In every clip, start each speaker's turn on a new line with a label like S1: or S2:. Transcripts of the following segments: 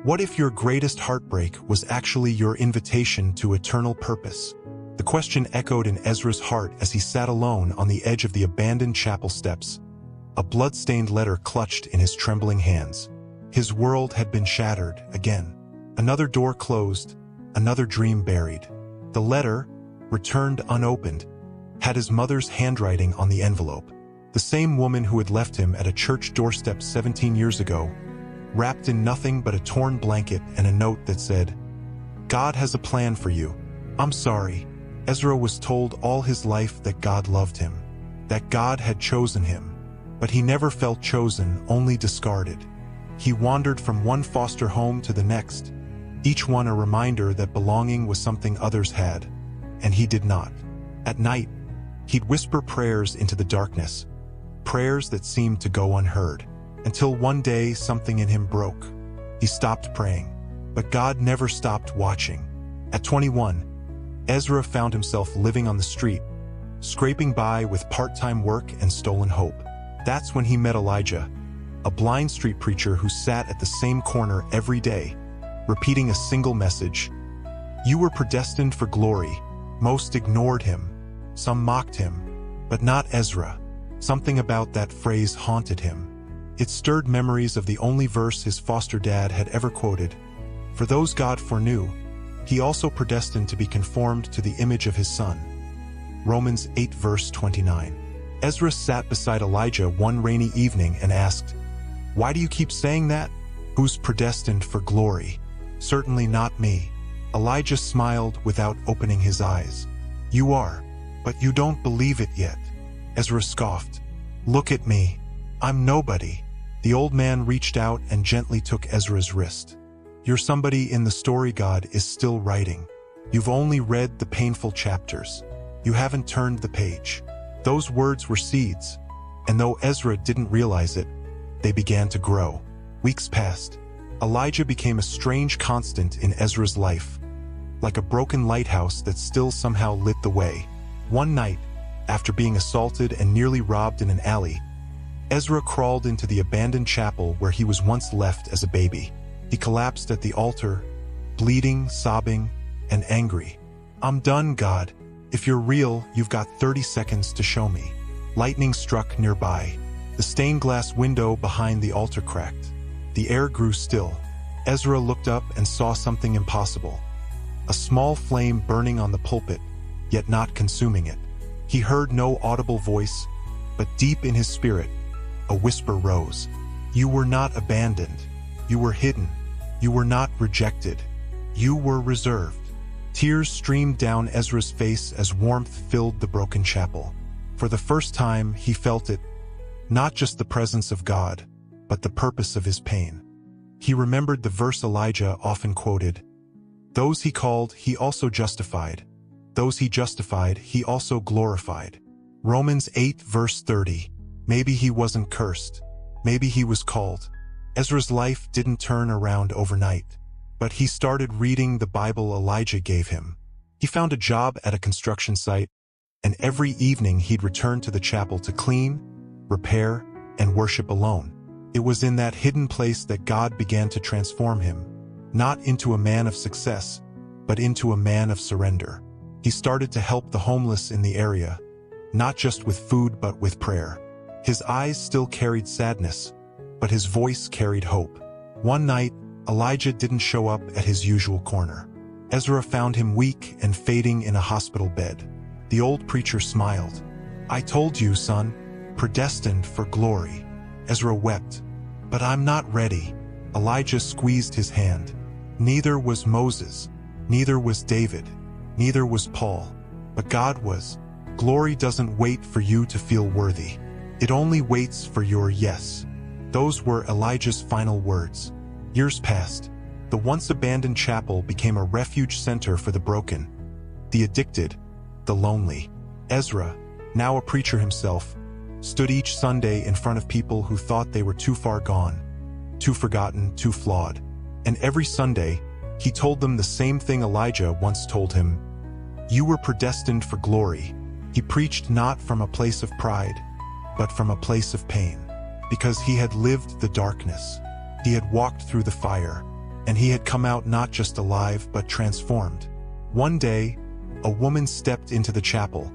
S1: What if your greatest heartbreak was actually your invitation to eternal purpose? The question echoed in Ezra's heart as he sat alone on the edge of the abandoned chapel steps, a blood-stained letter clutched in his trembling hands. His world had been shattered again. Another door closed, another dream buried. The letter, returned unopened, had his mother's handwriting on the envelope. The same woman who had left him at a church doorstep 17 years ago, wrapped in nothing but a torn blanket and a note that said, "God has a plan for you. I'm sorry." Ezra was told all his life that God loved him, that God had chosen him, but he never felt chosen, only discarded. He wandered from one foster home to the next, each one a reminder that belonging was something others had, and he did not. At night, he'd whisper prayers into the darkness, prayers that seemed to go unheard, until one day something in him broke. He stopped praying, but God never stopped watching. At 21, Ezra found himself living on the street, scraping by with part-time work and stolen hope. That's when he met Elijah, a blind street preacher who sat at the same corner every day, repeating a single message. You were predestined for glory. Most ignored him. Some mocked him, but not Ezra. Something about that phrase haunted him. It stirred memories of the only verse his foster dad had ever quoted. For those God foreknew, he also predestined to be conformed to the image of his Son. Romans 8 verse 29. Ezra sat beside Elijah one rainy evening and asked, "Why do you keep saying that? Who's predestined for glory? Certainly not me." Elijah smiled without opening his eyes. "You are, but you don't believe it yet." Ezra scoffed. "Look at me. I'm nobody." The old man reached out and gently took Ezra's wrist. "You're somebody in the story God is still writing. You've only read the painful chapters. You haven't turned the page." Those words were seeds, and though Ezra didn't realize it, they began to grow. Weeks passed. Elijah became a strange constant in Ezra's life, like a broken lighthouse that still somehow lit the way. One night, after being assaulted and nearly robbed in an alley, Ezra crawled into the abandoned chapel where he was once left as a baby. He collapsed at the altar, bleeding, sobbing, and angry. "I'm done, God. If you're real, you've got 30 seconds to show me." Lightning struck nearby. The stained glass window behind the altar cracked. The air grew still. Ezra looked up and saw something impossible. A small flame burning on the pulpit, yet not consuming it. He heard no audible voice, but deep in his spirit, a whisper rose. You were not abandoned. You were hidden. You were not rejected. You were reserved. Tears streamed down Ezra's face as warmth filled the broken chapel. For the first time, he felt it, not just the presence of God, but the purpose of his pain. He remembered the verse Elijah often quoted, "Those he called, he also justified. Those he justified, he also glorified." Romans 8 verse 30. Maybe he wasn't cursed. Maybe he was called. Ezra's life didn't turn around overnight, but he started reading the Bible Elijah gave him. He found a job at a construction site, and every evening he'd return to the chapel to clean, repair, and worship alone. It was in that hidden place that God began to transform him, not into a man of success, but into a man of surrender. He started to help the homeless in the area, not just with food but with prayer. His eyes still carried sadness, but his voice carried hope. One night, Elijah didn't show up at his usual corner. Ezra found him weak and fading in a hospital bed. The old preacher smiled. "I told you, son, predestined for glory." Ezra wept. "But I'm not ready." Elijah squeezed his hand. Neither was Moses, neither was David, neither was Paul, but God was. Glory doesn't wait for you to feel worthy. It only waits for your yes. Those were Elijah's final words. Years passed. The once abandoned chapel became a refuge center for the broken, the addicted, the lonely. Ezra, now a preacher himself, stood each Sunday in front of people who thought they were too far gone, too forgotten, too flawed. And every Sunday, he told them the same thing Elijah once told him. You were predestined for glory. He preached not from a place of pride, but from a place of pain. Because he had lived the darkness. He had walked through the fire. and he had come out not just alive but transformed. One day, a woman stepped into the chapel,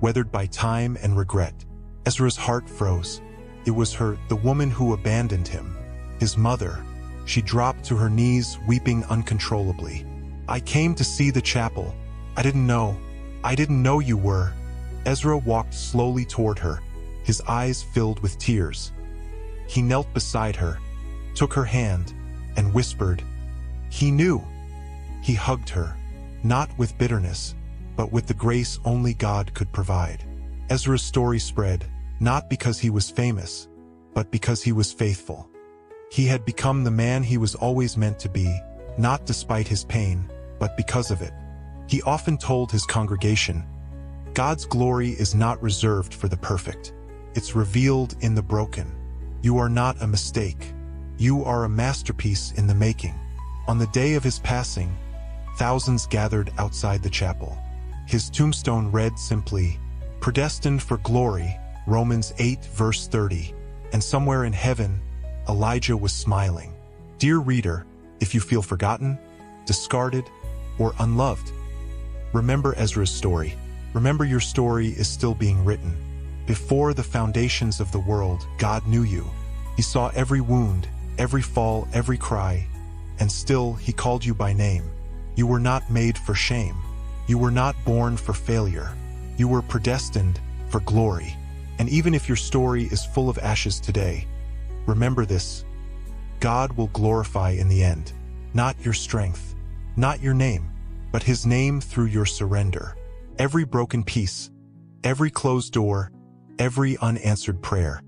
S1: weathered by time and regret. Ezra's heart froze. It was her, the woman who abandoned him, his mother. She dropped to her knees, weeping uncontrollably. "I came to see the chapel. I didn't know you were." Ezra walked slowly toward her, his eyes filled with tears. He knelt beside her, took her hand, and whispered. He knew. He hugged her, not with bitterness, but with the grace only God could provide. Ezra's story spread, not because he was famous, but because he was faithful. He had become the man he was always meant to be, not despite his pain, but because of it. He often told his congregation, "God's glory is not reserved for the perfect. It's revealed in the broken. You are not a mistake. You are a masterpiece in the making." On the day of his passing, thousands gathered outside the chapel. His tombstone read simply, "Predestined for glory," Romans 8 verse 30, and somewhere in heaven, Elijah was smiling. Dear reader, if you feel forgotten, discarded, or unloved, remember Ezra's story. Remember your story is still being written. Before the foundations of the world, God knew you. He saw every wound, every fall, every cry, and still He called you by name. You were not made for shame. You were not born for failure. You were predestined for glory. And even if your story is full of ashes today, remember this: God will glorify in the end. Not your strength, not your name, but His name through your surrender. Every broken piece, every closed door, every unanswered prayer.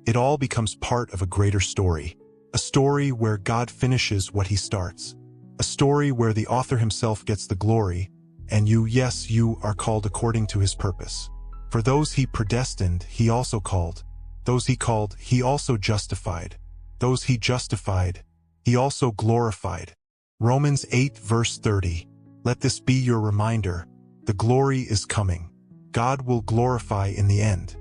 S1: It all becomes part of a greater story. A story where God finishes what He starts. A story where the author himself gets the glory, and you, yes, you are called according to His purpose. For those He predestined, He also called. Those He called, He also justified. Those He justified, He also glorified. Romans 8 verse 30. Let this be your reminder. The glory is coming. God will glorify in the end.